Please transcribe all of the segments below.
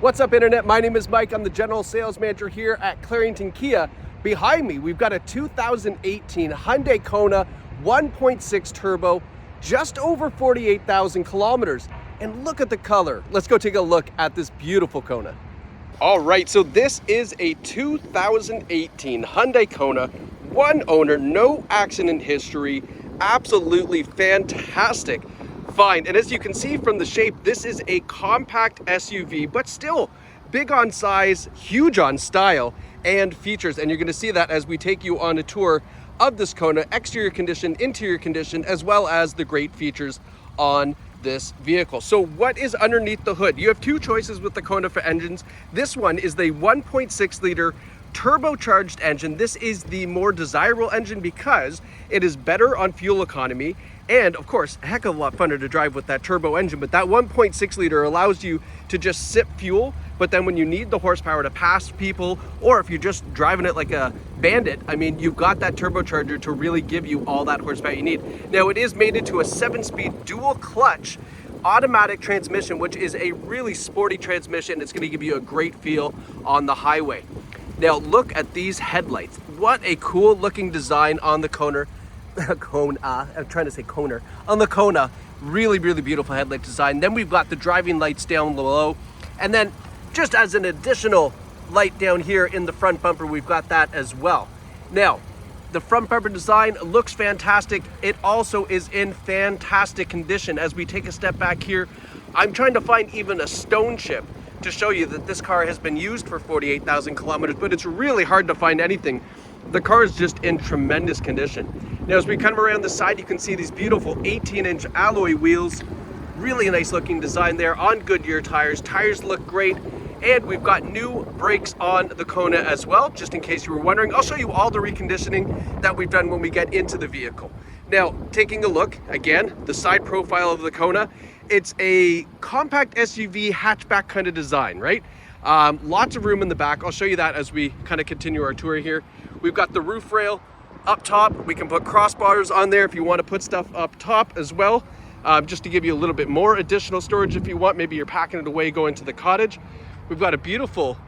What's up, Internet? My name is Mike. I'm the General Sales Manager here at Clarington Kia. Behind me, we've got a 2018 Hyundai Kona 1.6 turbo, just over 48,000 kilometers. And look at the color. Let's go take a look at this beautiful Kona. All right, so this is a 2018 Hyundai Kona, one owner, no accident history, absolutely fantastic find. And as you can see from the shape, this is a compact SUV, but still big on size, huge on style and features. And you're going to see that as we take you on a tour of this Kona, exterior condition, interior condition, as well as the great features on this vehicle. So what is underneath the hood? You have two choices with the Kona for engines. This one is the 1.6 liter turbocharged engine. This is the more desirable engine because it is better on fuel economy and of course a heck of a lot funner to drive with that turbo engine. But that 1.6 liter allows you to just sip fuel, but then when you need the horsepower to pass people, or if you're just driving it like a bandit, I mean, you've got that turbocharger to really give you all that horsepower you need. Now it is mated to a 7-speed dual clutch automatic transmission, which is a really sporty transmission. It's going to give you a great feel on the highway. Now look at these headlights. What a cool looking design on the Kona. I'm trying to say Kona. On the Kona, really beautiful headlight design. Then we've got the driving lights down below. And then just as an additional light down here in the front bumper, we've got that as well. Now, the front bumper design looks fantastic. It also is in fantastic condition. As we take a step back here, I'm trying to find even a stone chip to show you that this car has been used for 48,000 kilometers, but it's really hard to find anything. The car is just in tremendous condition. Now, as we come around the side, you can see these beautiful 18-inch alloy wheels. Really nice looking design there on Goodyear tires. Tires look great. And we've got new brakes on the Kona as well, just in case you were wondering. I'll show you all the reconditioning that we've done when we get into the vehicle. Now, taking a look, again, the side profile of the Kona, it's a compact SUV hatchback kind of design, right? Lots of room in the back. I'll show you that as we kind of continue our tour here. We've got the roof rail up top. We can put crossbars on there if you want to put stuff up top as well, just to give you a little bit more additional storage if you want. Maybe you're packing it away going to the cottage. We've got a beautiful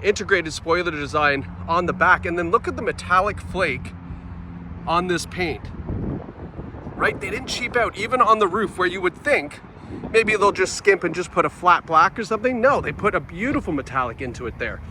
integrated spoiler design on the back, and then look at the metallic flake on this paint, right? They didn't cheap out even on the roof, where you would think maybe they'll just skimp and just put a flat black or something. No, they put a beautiful metallic into it there.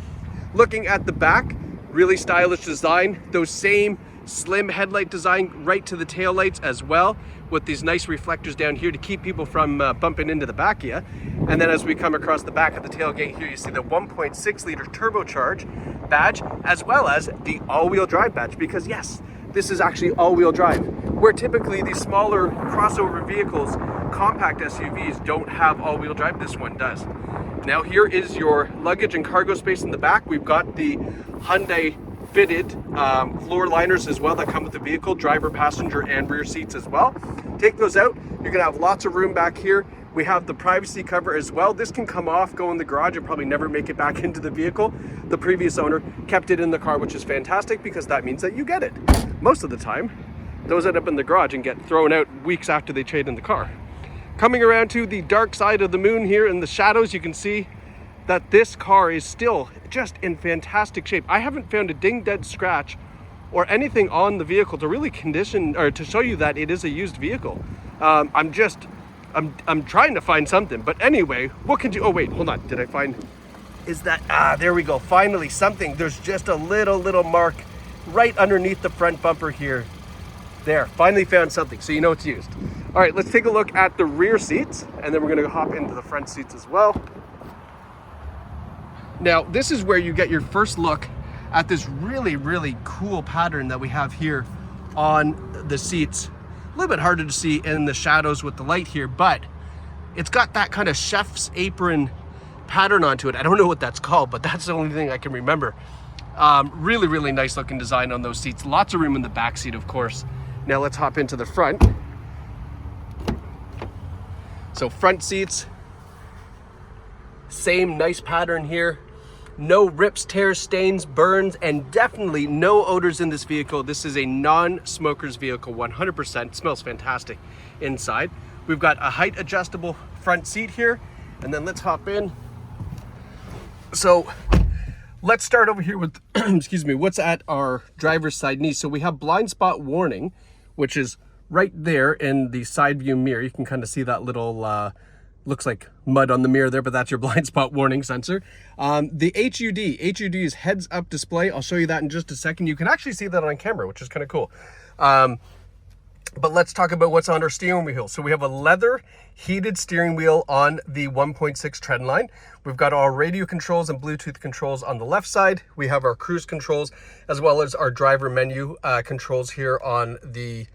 Looking at the back, really stylish design, those same slim headlight design right to the taillights as well, with these nice reflectors down here to keep people from bumping into the back of you. And then as we come across the back of the tailgate here, you see the 1.6 liter turbocharge badge, as well as the all-wheel drive badge, because yes, this is actually all-wheel drive, where typically these smaller crossover vehicles, compact SUVs, don't have all-wheel drive. This one does. Now here is your luggage and cargo space in the back. We've got the Hyundai fitted floor liners as well that come with the vehicle, driver, passenger, and rear seats as well. Take those out, you're gonna have lots of room back here. We have the privacy cover as well. This can come off, go in the garage, and probably never make it back into the vehicle. The previous owner kept it in the car, which is fantastic because that means that you get it. Most of the time, those end up in the garage and get thrown out weeks after they trade in the car. Coming around to the dark side of the moon here in the shadows, you can see that this car is still just in fantastic shape. I haven't found a ding, dead scratch or anything on the vehicle to really condition or to show you that it is a used vehicle. I'm trying to find something, but anyway, what can you, oh wait, hold on, did I find, is that, there we go, finally something. There's just a little mark right underneath the front bumper here. There, finally found something, so you know it's used. All right, let's take a look at the rear seats, and then we're gonna hop into the front seats as well. Now, this is where you get your first look at this really cool pattern that we have here on the seats. A little bit harder to see in the shadows with the light here, but it's got that kind of chef's apron pattern onto it. I don't know what that's called, but that's the only thing I can remember. Really nice looking design on those seats. Lots of room in the back seat, of course. Now let's hop into the front. So front seats, same nice pattern here. No rips, tears, stains, burns, and definitely no odors in this vehicle. This is a non-smoker's vehicle, 100%. Smells fantastic inside. We've got a height adjustable front seat here, and then let's hop in. So let's start over here with, excuse me, what's at our driver's side knee. So we have blind spot warning, which is right there in the side view mirror. You can kind of see that little, looks like mud on the mirror there, but that's your blind spot warning sensor. The HUD is heads up display. I'll show you that in just a second. You can actually see that on camera, which is kind of cool. But let's talk about what's on our steering wheel. So we have a leather heated steering wheel on the 1.6 Trend Line. We've got our radio controls and Bluetooth controls on the left side. We have our cruise controls as well as our driver menu controls here on the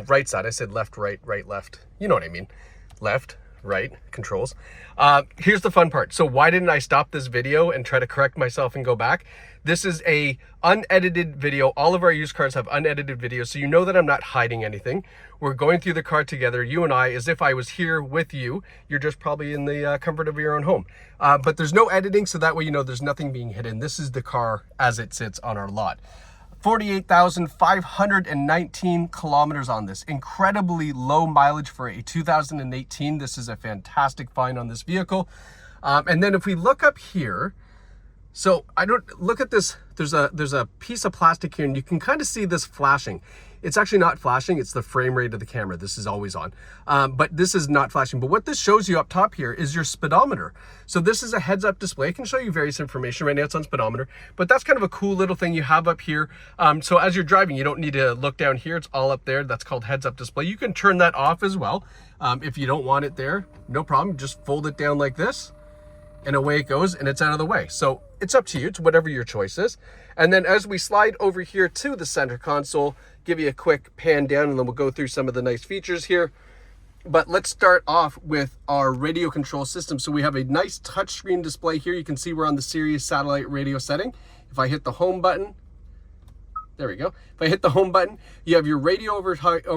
right side. I said left, right, right, left. You know what I mean. Left, right, controls. Here's the fun part. So why didn't I stop this video and try to correct myself and go back? This is a unedited video. All of our used cars have unedited videos, so you know that I'm not hiding anything. We're going through the car together, you and I, as if I was here with you. You're just probably in the comfort of your own home. But there's no editing, so that way you know there's nothing being hidden. This is the car as it sits on our lot. 48,519 kilometers on this. Incredibly low mileage for a 2018. This is a fantastic find on this vehicle. And then if we look up here, so I don't look at this. There's a piece of plastic here, and you can kind of see this flashing. It's actually not flashing. It's the frame rate of the camera. This is always on, but this is not flashing. But what this shows you up top here is your speedometer. So this is a heads-up display. It can show you various information. Right now it's on speedometer, but that's kind of a cool little thing you have up here. So as you're driving, you don't need to look down here. It's all up there. That's called heads-up display. You can turn that off as well. If you don't want it there, no problem. Just fold it down like this, and away it goes, and it's out of the way. So it's up to you. It's whatever your choice is. And then as we slide over here to the center console, give you a quick pan down, and then we'll go through some of the nice features here. But let's start off with our radio control system. So we have a nice touchscreen display here. You can see we're on the Sirius satellite radio setting. If I hit the home button, there we go. If I hit the home button, you have your radio over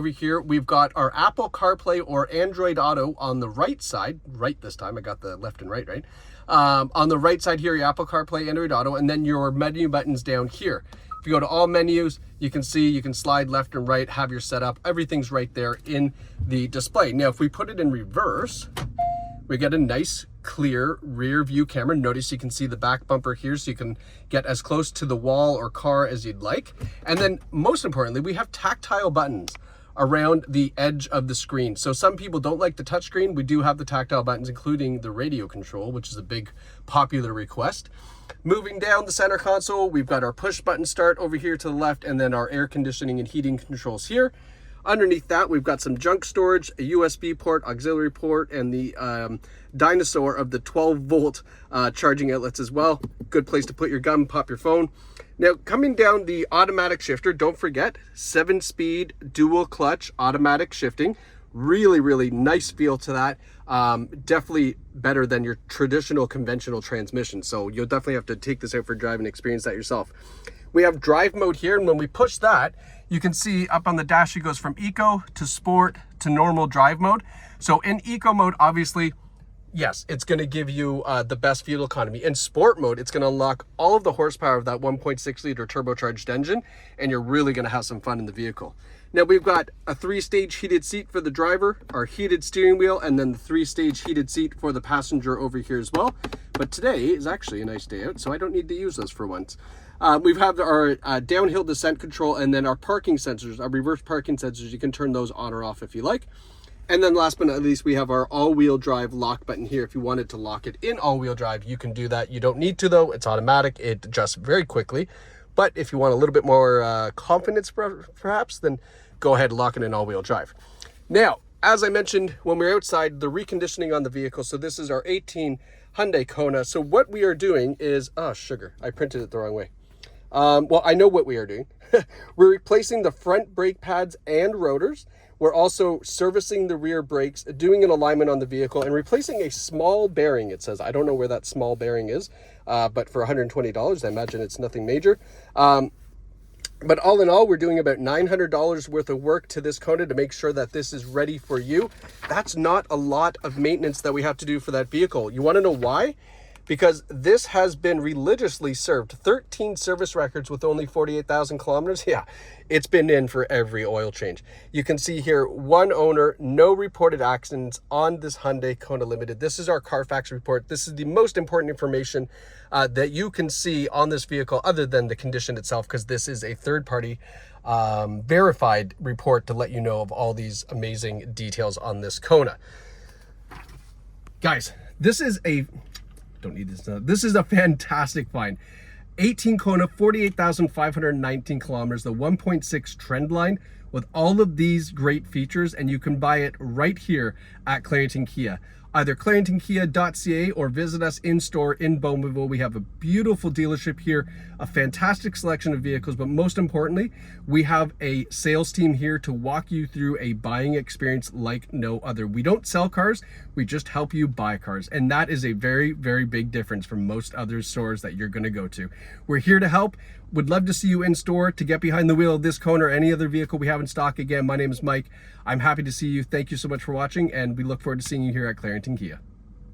here. We've got our Apple CarPlay or Android Auto on the right side. Right this time, I got the left and right, right? On the right side here, your Apple CarPlay, Android Auto, and then your menu buttons down here. If you go to all menus, you can see you can slide left and right, have your setup. Everything's right there in the display. Now, if we put it in reverse, we get a nice clear rear view camera. Notice you can see the back bumper here, so you can get as close to the wall or car as you'd like. And then most importantly, we have tactile buttons around the edge of the screen. So some people don't like the touch screen. We do have the tactile buttons, including the radio control, which is a big popular request. Moving down the center console, we've got our push button start over here to the left, and then our air conditioning and heating controls here. Underneath that, we've got some junk storage, a USB port, auxiliary port, and the dinosaur of the 12-volt charging outlets as well. Good place to put your gum, pop your phone. Now, coming down the automatic shifter, don't forget, 7-speed dual clutch automatic shifting. Really, really nice feel to that. Definitely better than your traditional conventional transmission. So you'll definitely have to take this out for a drive and experience that yourself. We have drive mode here, and when we push that, you can see up on the dash, it goes from eco to sport to normal drive mode. So in eco mode, obviously, yes, it's going to give you the best fuel economy. In sport mode, it's going to unlock all of the horsepower of that 1.6 liter turbocharged engine, and you're really going to have some fun in the vehicle. Now we've got a 3-stage heated seat for the driver, our heated steering wheel, and then the 3-stage heated seat for the passenger over here as well. But today is actually a nice day out, so I don't need to use those for once. We've had our downhill descent control, and then our parking sensors, our reverse parking sensors. You can turn those on or off if you like. And then last but not least, we have our all-wheel drive lock button here. If you wanted to lock it in all-wheel drive, you can do that. You don't need to, though. It's automatic. It adjusts very quickly. But if you want a little bit more confidence, perhaps, then go ahead and lock it in all-wheel drive. Now, as I mentioned, when we're outside, the reconditioning on the vehicle. So this is our 18 Hyundai Kona. So what we are doing is, oh, sugar, I printed it the wrong way. Well, I know what we are doing. We're replacing the front brake pads and rotors. We're also servicing the rear brakes, doing an alignment on the vehicle, and replacing a small bearing, it says. I don't know where that small bearing is, but for $120, I imagine it's nothing major. But all in all, we're doing about $900 worth of work to this Kona to make sure that this is ready for you. That's not a lot of maintenance that we have to do for that vehicle. You want to know why? because this has been religiously served. 13 service records with only 48,000 kilometers. Yeah, it's been in for every oil change. You can see here, one owner, no reported accidents on this Hyundai Kona Limited. This is our Carfax report. This is the most important information that you can see on this vehicle other than the condition itself, because this is a third-party verified report to let you know of all these amazing details on this Kona. Guys, this is a, don't need this now. This is a fantastic find. 18 Kona, 48,519 kilometers, the 1.6 Trend Line with all of these great features, and you can buy it right here at Clarington Kia. Either claringtonkia.ca or visit us in store in Bowmanville. We have a beautiful dealership here, a fantastic selection of vehicles, but most importantly, we have a sales team here to walk you through a buying experience like no other. We don't sell cars, we just help you buy cars. And that is a very, very big difference from most other stores that you're gonna go to. We're here to help. Would love to see you in store to get behind the wheel of this Kona or any other vehicle we have in stock. Again, my name is Mike. I'm happy to see you. Thank you so much for watching, and we look forward to seeing you here at Clarington Kia.